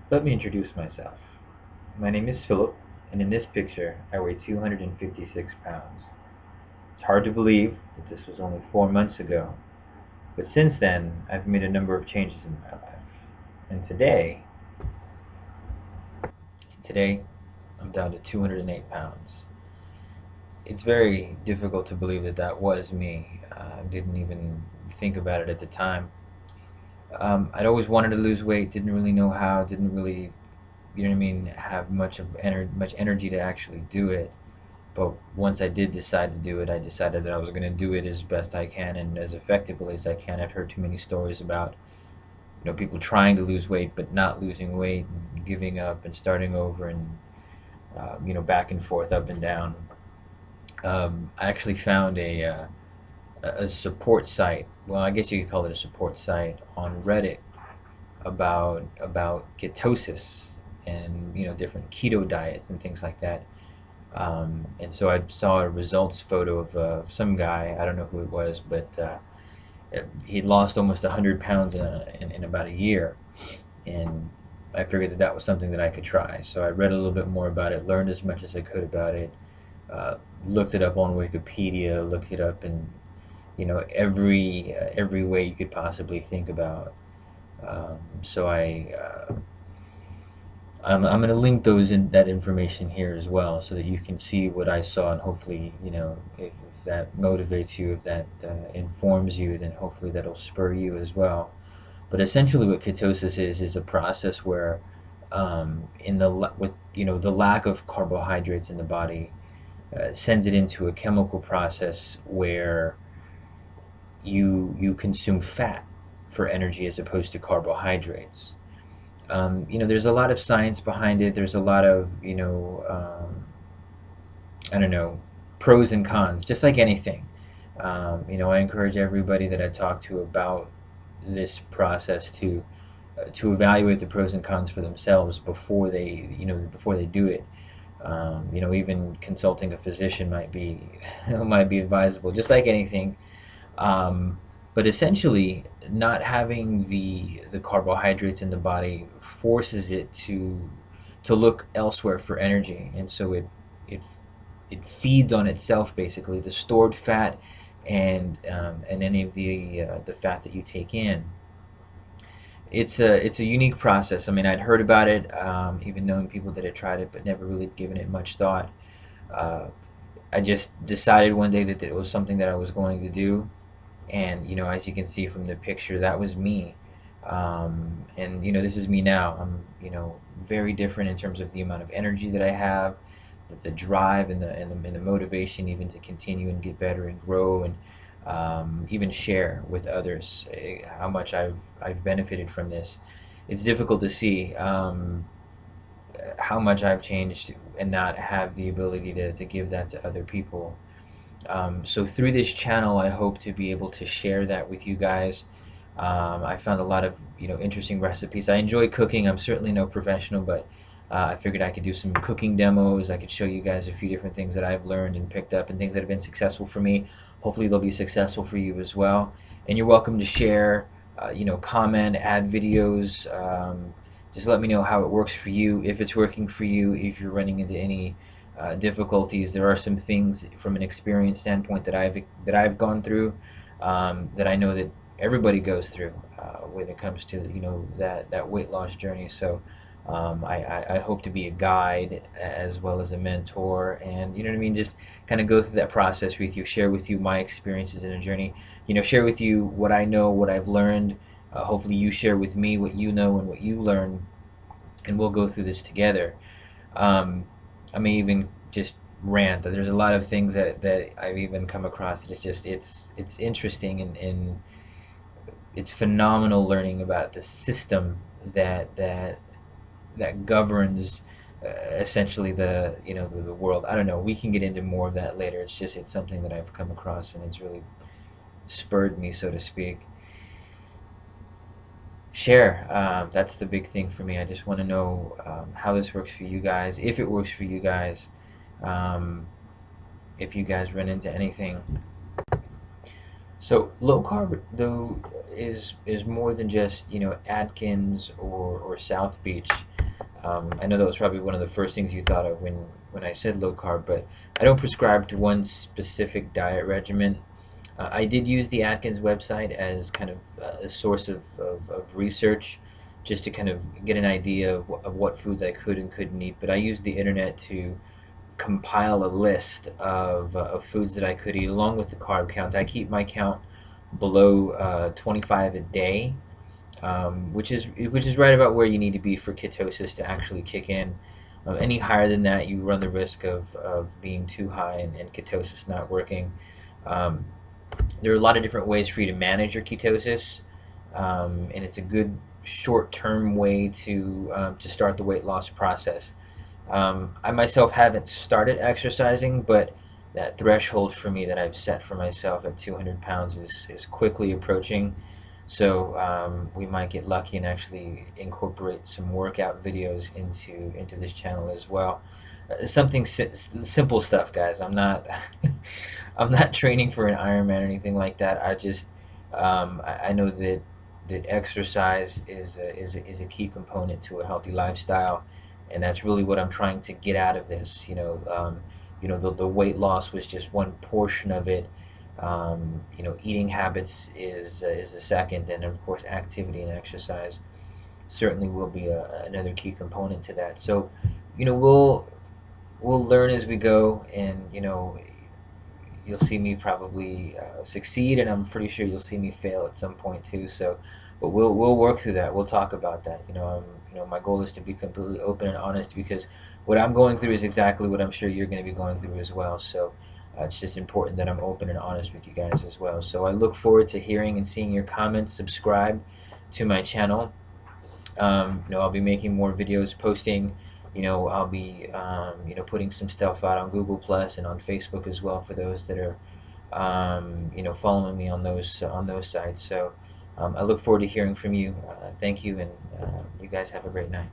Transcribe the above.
Let me introduce myself. My name is Philip, and in this picture, I weigh 256 pounds. It's hard to believe that this was only 4 months ago, but since then, I've made a number of changes in my life. And today, I'm down to 208 pounds. It's very difficult to believe that that was me. I didn't even think about it at the time. I'd always wanted to lose weight, didn't really know how, didn't really, have much energy to actually do it. But once I did decide to do it, I decided that I was going to do it as best I can and as effectively as I can. I've heard too many stories about people trying to lose weight but not losing weight, and giving up and starting over, and back and forth, up and down. I actually found a support site. Well, I guess you could call it a support site on Reddit about ketosis and different keto diets and things like that. And so I saw a results photo of some guy. I don't know who it was, but he'd lost almost 100 pounds in about a year. And I figured that that was something that I could try. So I read a little bit more about it, learned as much as I could about it, looked it up on Wikipedia, looked it up in every way you could possibly think about. So I'm going to link that information here as well, so that you can see what I saw, and hopefully, if that motivates you, if that informs you, then hopefully that'll spur you as well. But essentially, what ketosis is a process where, with the lack of carbohydrates in the body, sends it into a chemical process where you consume fat for energy as opposed to carbohydrates. There's a lot of science behind it. There's a lot of, I don't know, pros and cons, just like anything. I encourage everybody that I talk to about this process to evaluate the pros and cons for themselves before they do it. Even consulting a physician might be might be advisable, just like anything. But essentially, not having the carbohydrates in the body forces it to look elsewhere for energy, and so it it feeds on itself, basically, the stored fat and any of the fat that you take in. It's a unique process. I mean, I'd heard about it, even knowing people that had tried it, but never really given it much thought. Uh, I just decided one day that it was something that I was going to do, and as you can see from the picture, that was me. And this is me now. I'm very different in terms of the amount of energy that I have, the drive and the motivation, even to continue and get better and grow, and even share with others how much I've benefited from this. It's difficult to see how much I've changed and not have the ability to give that to other people. So through this channel, I hope to be able to share that with you guys. I found a lot of interesting recipes. I enjoy cooking. I'm certainly no professional, but I figured I could do some cooking demos. I could show you guys a few different things that I've learned and picked up, and things that have been successful for me. Hopefully they'll be successful for you as well. And you're welcome to share, comment, add videos. Just let me know how it works for you, if it's working for you, if you're running into any difficulties. There are some things from an experience standpoint that I've gone through, that I know that everybody goes through when it comes to that weight loss journey. So I hope to be a guide as well as a mentor, and what I mean, just kind of go through that process with you, share with you my experiences in a journey, share with you what I know, what I've learned. Hopefully you share with me what you know and what you learn, and we'll go through this together. I may even just rant. There's a lot of things that I've even come across that it's interesting, and it's phenomenal learning about the system that governs essentially the world. I don't know. We can get into more of that later. It's something that I've come across, and it's really spurred me, so to speak. Share. That's the big thing for me. I just want to know how this works for you guys, if it works for you guys, um, if you guys run into anything. So low carb, though, is more than just Atkins or South Beach. I know that was probably one of the first things you thought of when I said low carb, but I don't prescribe to one specific diet regimen. I did use the Atkins website as kind of a source of research, just to kind of get an idea of what foods I could and couldn't eat. But I used the internet to compile a list of foods that I could eat along with the carb counts. I keep my count below 25 a day, which is right about where you need to be for ketosis to actually kick in. Any higher than that, you run the risk of being too high and ketosis not working. Um, there are a lot of different ways for you to manage your ketosis, and it's a good short-term way to start the weight loss process. I myself haven't started exercising, but that threshold for me that I've set for myself at 200 pounds is quickly approaching. So we might get lucky and actually incorporate some workout videos into this channel as well. Something simple stuff, guys. I'm not I'm not training for an Ironman or anything like that. I know that exercise is a key component to a healthy lifestyle, and that's really what I'm trying to get out of this. The weight loss was just one portion of it. Eating habits is the second, and of course, activity and exercise certainly will be another key component to that. So, we'll learn as we go, and you'll see me probably succeed, and I'm pretty sure you'll see me fail at some point too. So, but we'll work through that. We'll talk about that. My goal is to be completely open and honest, because what I'm going through is exactly what I'm sure you're going to be going through as well. So, it's just important that I'm open and honest with you guys as well. So I look forward to hearing and seeing your comments. Subscribe to my channel. I'll be making more videos, posting. I'll be putting some stuff out on Google Plus and on Facebook as well for those that are following me on those sites. So I look forward to hearing from you. Thank you, and you guys have a great night.